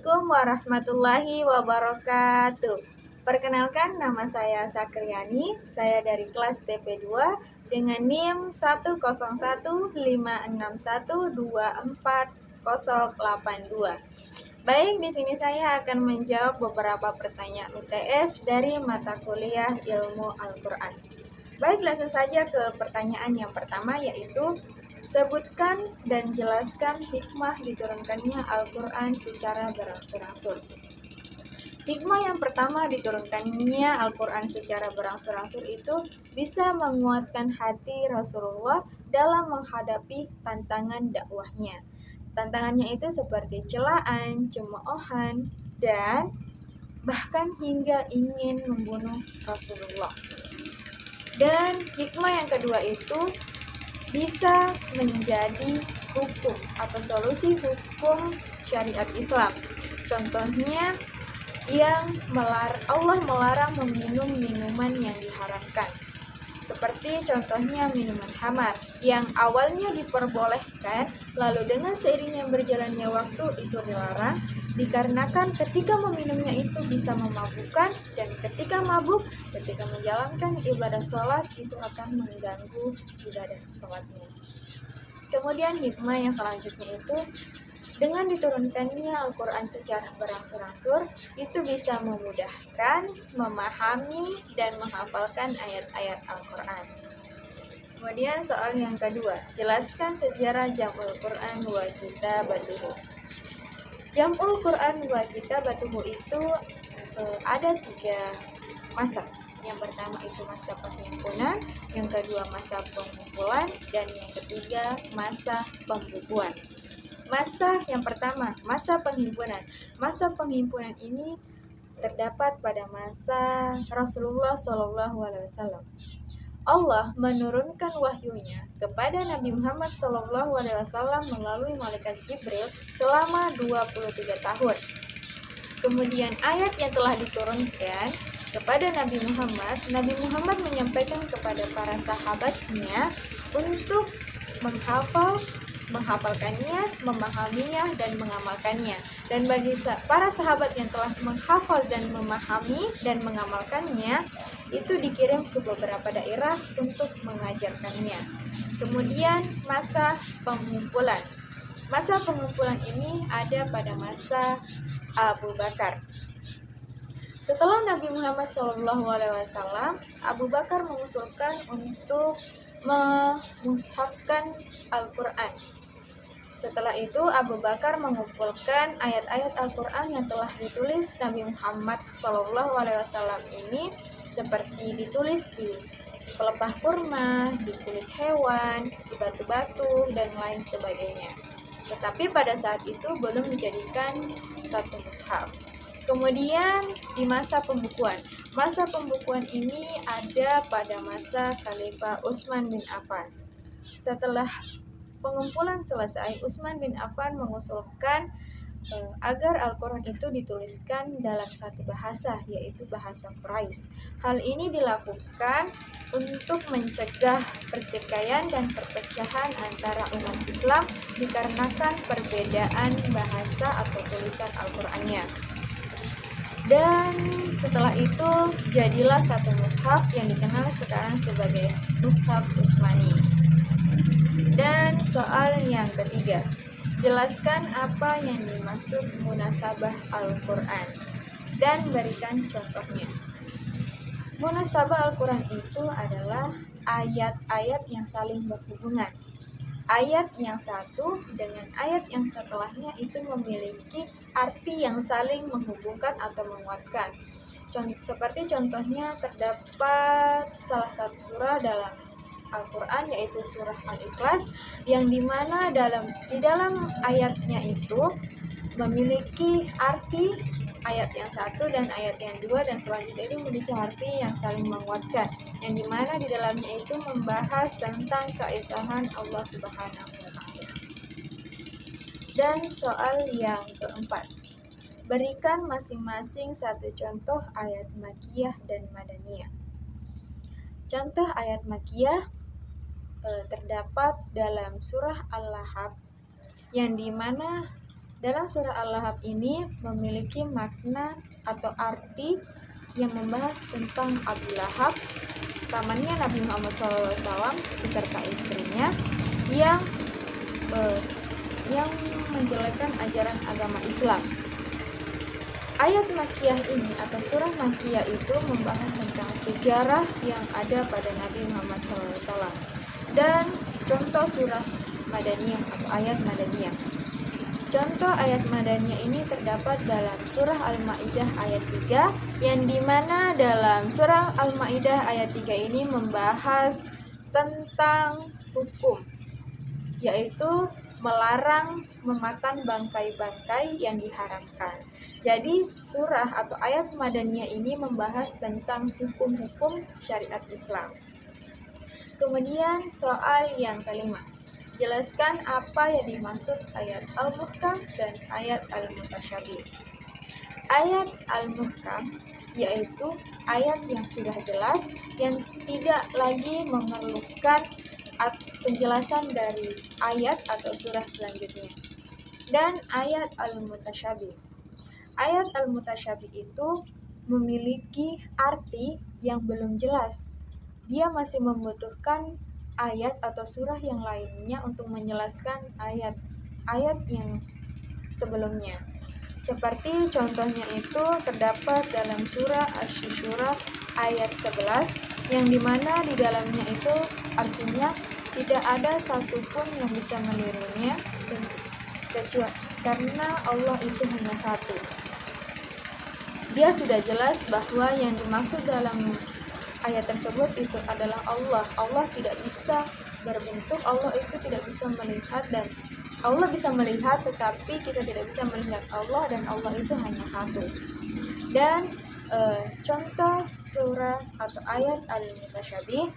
Assalamualaikum warahmatullahi wabarakatuh. Perkenalkan, nama saya Sakriani. Saya dari kelas TP2 dengan NIM 10156124082. Baik, di sini saya akan menjawab beberapa pertanyaan UTS dari mata kuliah Ilmu Al-Qur'an. Baik, langsung saja ke pertanyaan yang pertama, yaitu sebutkan dan jelaskan hikmah diturunkannya Al-Quran secara berangsur-angsur. Hikmah yang pertama diturunkannya Al-Quran secara berangsur-angsur itu bisa menguatkan hati Rasulullah dalam menghadapi tantangan dakwahnya. Tantangannya itu seperti celaan, cemoohan, dan bahkan hingga ingin membunuh Rasulullah. Dan hikmah yang kedua itu bisa menjadi hukum atau solusi hukum syariat Islam. Contohnya Allah melarang meminum minuman yang diharamkan. Seperti contohnya minuman khamar yang awalnya diperbolehkan, lalu dengan seiringnya berjalannya waktu itu dilarang, dikarenakan ketika meminumnya itu bisa memabukkan, dan ketika mabuk, ketika menjalankan ibadah sholat itu akan mengganggu ibadah sholatnya. Kemudian hikmah yang selanjutnya itu, dengan diturunkannya Al-Quran secara berangsur-angsur, itu bisa memudahkan, memahami, dan menghafalkan ayat-ayat Al-Quran. Kemudian soal yang kedua, jelaskan sejarah Jam'ul Quran wa Kitabatuhu. Jam'ul Quran wa Kitabatuhu itu ada 3 masa. Yang pertama itu masa penghimpunan, yang kedua masa pengumpulan, dan yang ketiga masa pembukuan. Masa yang pertama, masa penghimpunan. Masa penghimpunan ini terdapat pada masa Rasulullah SAW. Allah menurunkan wahyunya kepada Nabi Muhammad SAW melalui malaikat Jibril selama 23 tahun. Kemudian ayat yang telah diturunkan kepada Nabi Muhammad menyampaikan kepada para sahabatnya untuk menghafalkannya, memahaminya, dan mengamalkannya. Dan bagi para sahabat yang telah menghafal dan memahami dan mengamalkannya, itu dikirim ke beberapa daerah untuk mengajarkannya. Kemudian masa pengumpulan. Masa pengumpulan ini ada pada masa Abu Bakar. Setelah Nabi Muhammad SAW, Abu Bakar mengusulkan untuk memushafkan Al-Quran. Setelah itu Abu Bakar mengumpulkan ayat-ayat Al-Quran yang telah ditulis Nabi Muhammad SAW ini, seperti ditulis di pelepah kurma, di kulit hewan, di batu-batu, dan lain sebagainya. Tetapi pada saat itu belum dijadikan satu mushaf. Kemudian di masa pembukuan. Masa pembukuan ini ada pada masa Khalifah Utsman bin Affan. Setelah pengumpulan selesai, Utsman bin Affan mengusulkan agar Al-Quran itu dituliskan dalam satu bahasa, yaitu bahasa Quraisy. Hal ini dilakukan untuk mencegah pertikaian dan perpecahan antara umat Islam dikarenakan perbedaan bahasa atau tulisan Al-Qur'annya. Dan setelah itu jadilah satu mushaf yang dikenal sekarang sebagai Mushaf Utsmani. Dan soal yang ketiga, jelaskan apa yang dimaksud munasabah Al-Quran dan berikan contohnya. Munasabah Al-Quran itu adalah ayat-ayat yang saling berhubungan. Ayat yang satu dengan ayat yang setelahnya itu memiliki arti yang saling menghubungkan atau menguatkan. Seperti contohnya terdapat salah satu surah dalam Al-Quran, yaitu surah Al-Ikhlas, yang dimana di dalam ayatnya itu memiliki arti ayat yang satu dan ayat yang dua, dan selanjutnya itu memiliki arti yang saling menguatkan, yang dimana di dalamnya itu membahas tentang keesahan Allah Subhanahu wa Ta'ala. Dan soal yang keempat, berikan masing-masing satu contoh ayat Makkiyah dan Madaniyah. Contoh ayat Makkiyah terdapat dalam surah Al-Lahab, yang dimana Dalam surah Al-Lahab ini memiliki makna atau arti yang membahas tentang Abu Lahab, pamannya Nabi Muhammad SAW beserta istrinya yang menjelekkan ajaran agama Islam. Ayat Makkiyah ini atau surah Makkiyah itu membahas tentang sejarah yang ada pada Nabi Muhammad SAW dan contoh surah Madaniyah atau ayat Madaniyah. Contoh ayat Madaniyah ini terdapat dalam surah Al-Maidah ayat 3 yang dimana dalam surah Al-Maidah ayat 3 ini membahas tentang hukum, yaitu melarang memakan bangkai-bangkai yang diharamkan. Jadi surah atau ayat Madaniyah ini membahas tentang hukum-hukum syariat Islam. Kemudian soal yang kelima, jelaskan apa yang dimaksud ayat Al-Muhkam dan ayat Al-Mutasyabih. Ayat Al-Muhkam yaitu ayat yang sudah jelas yang tidak lagi memerlukan penjelasan dari ayat atau surah selanjutnya. Dan ayat Al-Mutasyabih. Ayat Al-Mutasyabih itu memiliki arti yang belum jelas. Dia masih membutuhkan ayat atau surah yang lainnya untuk menjelaskan ayat-ayat yang sebelumnya. Seperti contohnya itu terdapat dalam surah Asy-Syura ayat 11 yang dimana di dalamnya itu artinya tidak ada satupun yang bisa menirunya kecuali karena Allah itu hanya satu. Dia sudah jelas bahwa yang dimaksud dalam ayat tersebut itu adalah Allah. Allah tidak bisa berbentuk, Allah itu tidak bisa melihat, dan Allah bisa melihat tetapi kita tidak bisa melihat Allah, dan Allah itu hanya satu. Dan contoh surah atau ayat Al-Mutasyabih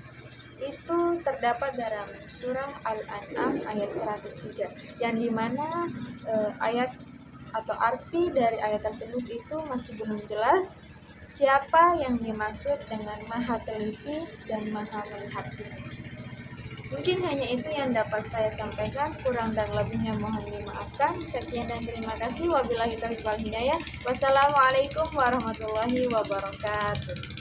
itu terdapat dalam surah Al-An'am ayat 103 yang dimana ayat atau arti dari ayat tersebut itu masih belum jelas siapa yang dimaksud dengan maha teliti dan maha melihat ini. Mungkin hanya itu yang dapat saya sampaikan, kurang dan lebihnya mohon dimaafkan. Sekian dan terima kasih. Wabillahi taufiq wal hidayah. Wassalamualaikum warahmatullahi wabarakatuh.